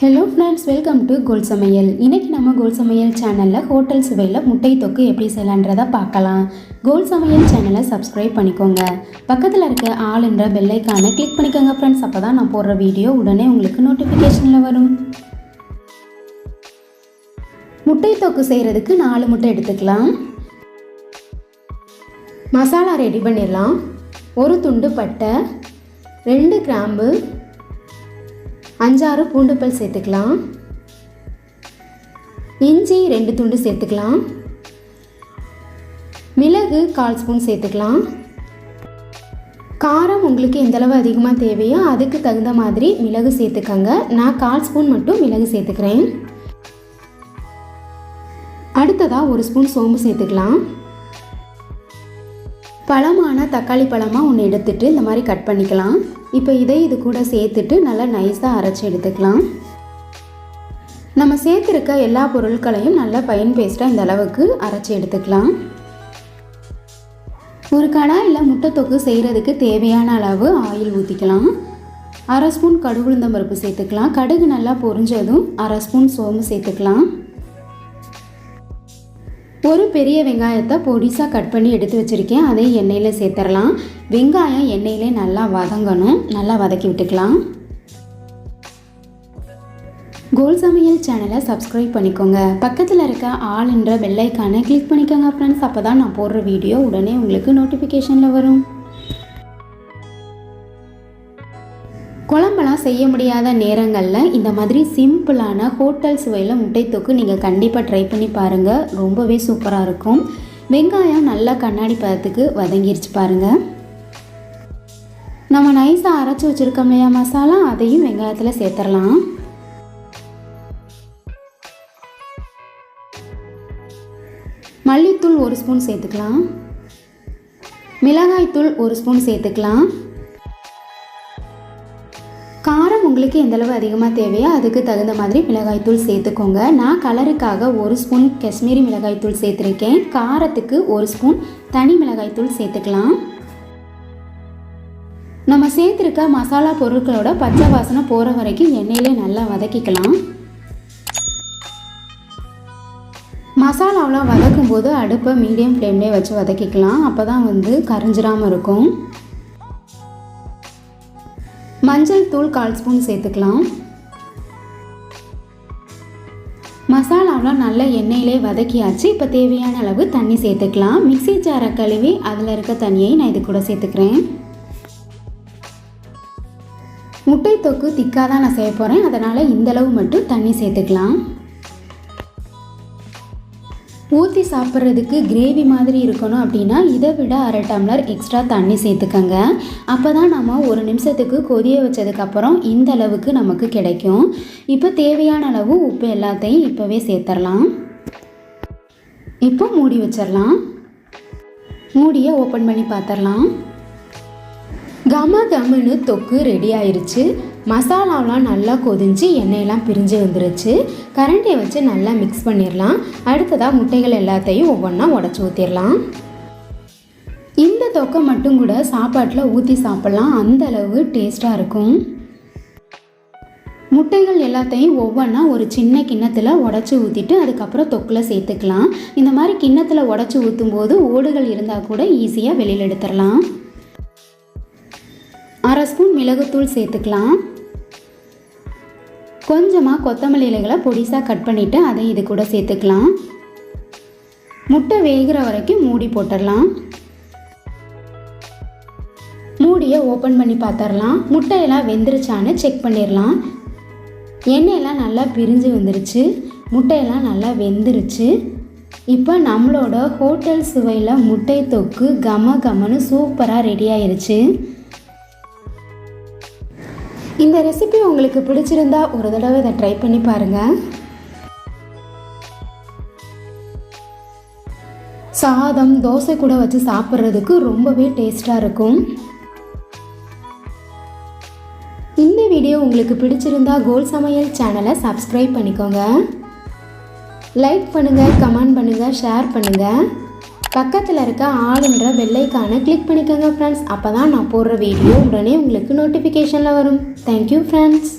Hello friends, welcome to கோல் சமையல். இன்றைக்கி நம்ம கோல் சமையல் சேனலில் ஹோட்டல் சுவையில் முட்டை தொக்கு எப்படி செய்யலான்றதை பார்க்கலாம். கோல் சமையல் சேனலை சப்ஸ்கிரைப் பண்ணிக்கோங்க. பக்கத்தில் இருக்க ஆளுன்ற பெல் ஐகானை கிளிக் பண்ணிக்கோங்க ஃப்ரெண்ட்ஸ். அப்போ தான் நான் போடுற வீடியோ உடனே உங்களுக்கு நோட்டிஃபிகேஷனில் வரும். முட்டை தொக்கு செய்கிறதுக்கு 4 முட்டை எடுத்துக்கலாம். மசாலா ரெடி பண்ணிடலாம். 1 துண்டு பட்டை, 2 கிராம்பு, 5-6 பூண்டு பல் சேர்த்துக்கலாம். இஞ்சி 2 துண்டு சேர்த்துக்கலாம். மிளகு 1/4 ஸ்பூன் சேர்த்துக்கலாம். காரம் உங்களுக்கு எந்தளவு அதிகமாக தேவையோ அதுக்கு தகுந்த மாதிரி மிளகு சேர்த்துக்கங்க. நான் 1/4 ஸ்பூன் மட்டும் மிளகு சேர்த்துக்கிறேன். அடுத்ததாக 1 ஸ்பூன் சோம்பு சேர்த்துக்கலாம். பழமான தக்காளி பழமாக ஒன்று எடுத்துட்டு இந்த மாதிரி கட் பண்ணிக்கலாம். இப்போ இது கூட சேர்த்துட்டு நல்லா நைஸாக அரைச்சி எடுத்துக்கலாம். நம்ம சேர்த்துருக்க எல்லா பொருட்களையும் நல்லா ஃபைன் பேஸ்ட்டாக இந்த அளவுக்கு அரைச்சி எடுத்துக்கலாம். ஒரு கடாயில் முட்டை தொக்கு செய்கிறதுக்கு தேவையான அளவு ஆயில் ஊற்றிக்கலாம். 1/2 ஸ்பூன் கடுகு உளுந்தம் பருப்பு சேர்த்துக்கலாம். கடுகு நல்லா பொரிஞ்சதும் 1/2 ஸ்பூன் சோம்பு சேர்த்துக்கலாம். ஒரு பெரிய வெங்காயத்தை பொடிசாக கட் பண்ணி எடுத்து வச்சுருக்கேன். அதை எண்ணெயில் சேர்த்துடலாம். வெங்காயம் எண்ணெயிலே நல்லா வதங்கணும். நல்லா வதக்கி விட்டுக்கலாம். கோல் சமையல் சேனலை சப்ஸ்கிரைப் பண்ணிக்கோங்க. பக்கத்தில் இருக்க ஆளுன்ற பெல் ஐகானை கிளிக் பண்ணிக்கோங்க ஃப்ரெண்ட்ஸ். அப்போ தான் நான் போடுற வீடியோ உடனே உங்களுக்கு நோட்டிஃபிகேஷனில் வரும். குழம்பெல்லாம் செய்ய முடியாத நேரங்களில் இந்த மாதிரி சிம்பிளான ஹோட்டல் சுவையில் முட்டை தொக்கு நீங்கள் கண்டிப்பாக ட்ரை பண்ணி பாருங்கள். ரொம்பவே சூப்பராக இருக்கும். வெங்காயம் நல்லா கண்ணாடி பதத்துக்கு வதங்கிருச்சு பாருங்கள். நம்ம நைஸாக அரைச்சி வச்சுருக்கோம் இல்லையா மசாலா, அதையும் வெங்காயத்தில் சேர்த்துடலாம். மல்லித்தூள் 1 ஸ்பூன் சேர்த்துக்கலாம். மிளகாய்த்தூள் 1 ஸ்பூன் சேர்த்துக்கலாம். காரம் உங்களுக்கு எந்தளவு அதிகமாக தேவையோ அதுக்கு தகுந்த மாதிரி மிளகாய்த்தூள் சேர்த்துக்கோங்க. நான் கலருக்காக 1 ஸ்பூன் காஷ்மீரி மிளகாய்த்தூள் சேர்த்துருக்கேன். காரத்துக்கு 1 ஸ்பூன் தனி மிளகாய்த்தூள் சேர்த்துக்கலாம். நம்ம சேர்த்துருக்க மசாலா பொருட்களோட பச்சை வாசனை போகிற வரைக்கும் எண்ணெயிலே நல்லா வதக்கிக்கலாம். மசாலாவெலாம் வதக்கும் போது அடுப்பை மீடியம் ஃப்ளேம்லேயே வச்சு வதக்கிக்கலாம். அப்போ தான் கரிஞ்சிராமல் இருக்கும். மஞ்சள் தூள் 1/4 ஸ்பூன் சேர்த்துக்கலாம். மசாலாவெலாம் நல்லா எண்ணெயிலே வதக்கியாச்சு. இப்போ தேவையான அளவு தண்ணி சேர்த்துக்கலாம். மிக்ஸி ஜாரை கழுவி அதில் இருக்க தண்ணியை நான் இது கூட சேர்த்துக்கிறேன். முட்டை தொக்கு திக்காக தான் நான் செய்ய போகிறேன். அதனால் இந்தளவு மட்டும் தண்ணி சேர்த்துக்கலாம். ஊற்றி சாப்பிட்றதுக்கு கிரேவி மாதிரி இருக்கணும் அப்படின்னா இதை விட 1/2 டம்ளர் எக்ஸ்ட்ரா தண்ணி சேர்த்துக்கங்க. அப்போ தான் நம்ம 1 நிமிஷத்துக்கு கொதிய வச்சதுக்கப்புறம் இந்த அளவுக்கு நமக்கு கிடைக்கும். இப்போ தேவையான அளவு உப்பு எல்லாத்தையும் இப்போவே சேர்த்துடலாம். இப்போ மூடி வச்சிடலாம். மூடியை ஓப்பன் பண்ணி பார்த்துடலாம். கமன்னு தொக்கு ரெடி ஆயிடுச்சு. மசாலாவெலாம் நல்லா கொதிஞ்சு எண்ணெயெல்லாம் பிரிஞ்சு வந்துருச்சு. கரண்டியை வச்சு நல்லா மிக்ஸ் பண்ணிடலாம். அடுத்ததாக முட்டைகள் எல்லாத்தையும் ஒவ்வொன்றா உடச்சி ஊற்றிடலாம். இந்த தொக்கை மட்டும் கூட சாப்பாட்டில் ஊற்றி சாப்பிட்லாம். அந்த அளவு டேஸ்ட்டாக இருக்கும். முட்டைகள் எல்லாத்தையும் ஒவ்வொன்றா ஒரு சின்ன கிண்ணத்தில் உடச்சி ஊற்றிட்டு அதுக்கப்புறம் தொக்கில் சேர்த்துக்கலாம். இந்த மாதிரி கிண்ணத்தில் உடச்சி ஊற்றும் போது ஓடுகள் இருந்தால் கூட ஈஸியாக வெளியில் எடுத்துடலாம். 1/2 ஸ்பூன் மிளகுத்தூள் சேர்த்துக்கலாம். கொஞ்சமாக கொத்தமல்லி இலைகளை பொடிசாக கட் பண்ணிவிட்டு அதை இது கூட சேர்த்துக்கலாம். முட்டை வேகிற வரைக்கும் மூடி போட்டுடலாம். மூடியை ஓப்பன் பண்ணி பார்த்துடலாம். முட்டையெல்லாம் வெந்துருச்சான்னு செக் பண்ணிடலாம். எண்ணெயெல்லாம் நல்லா பிரிஞ்சு வந்துருச்சு. முட்டையெல்லாம் நல்லா வெந்துருச்சு. இப்போ நம்மளோட ஹோட்டல் சுவையில் முட்டை தொக்கு கமன்னு சூப்பராக ரெடி ஆயிருச்சு. இந்த ரெசிபி உங்களுக்கு பிடிச்சிருந்தா ஒரு தடவை இதை ட்ரை பண்ணி பாருங்கள். சாதம் தோசை கூட வச்சு சாப்பிட்றதுக்கு ரொம்பவே டேஸ்ட்டாக இருக்கும். இந்த வீடியோ உங்களுக்கு பிடிச்சிருந்தா கோல் சமையல் சேனலை சப்ஸ்கிரைப் பண்ணிக்கோங்க. லைக் பண்ணுங்கள், கமெண்ட் பண்ணுங்கள், ஷேர் பண்ணுங்கள். பக்கத்தில் இருக்க ஆளுன்ற பெல் ஐகானை கிளிக் பண்ணிக்கோங்க ஃப்ரெண்ட்ஸ். அப்போ தான் நான் போடுற வீடியோ உடனே உங்களுக்கு நோட்டிஃபிகேஷனில் வரும். Thank you friends.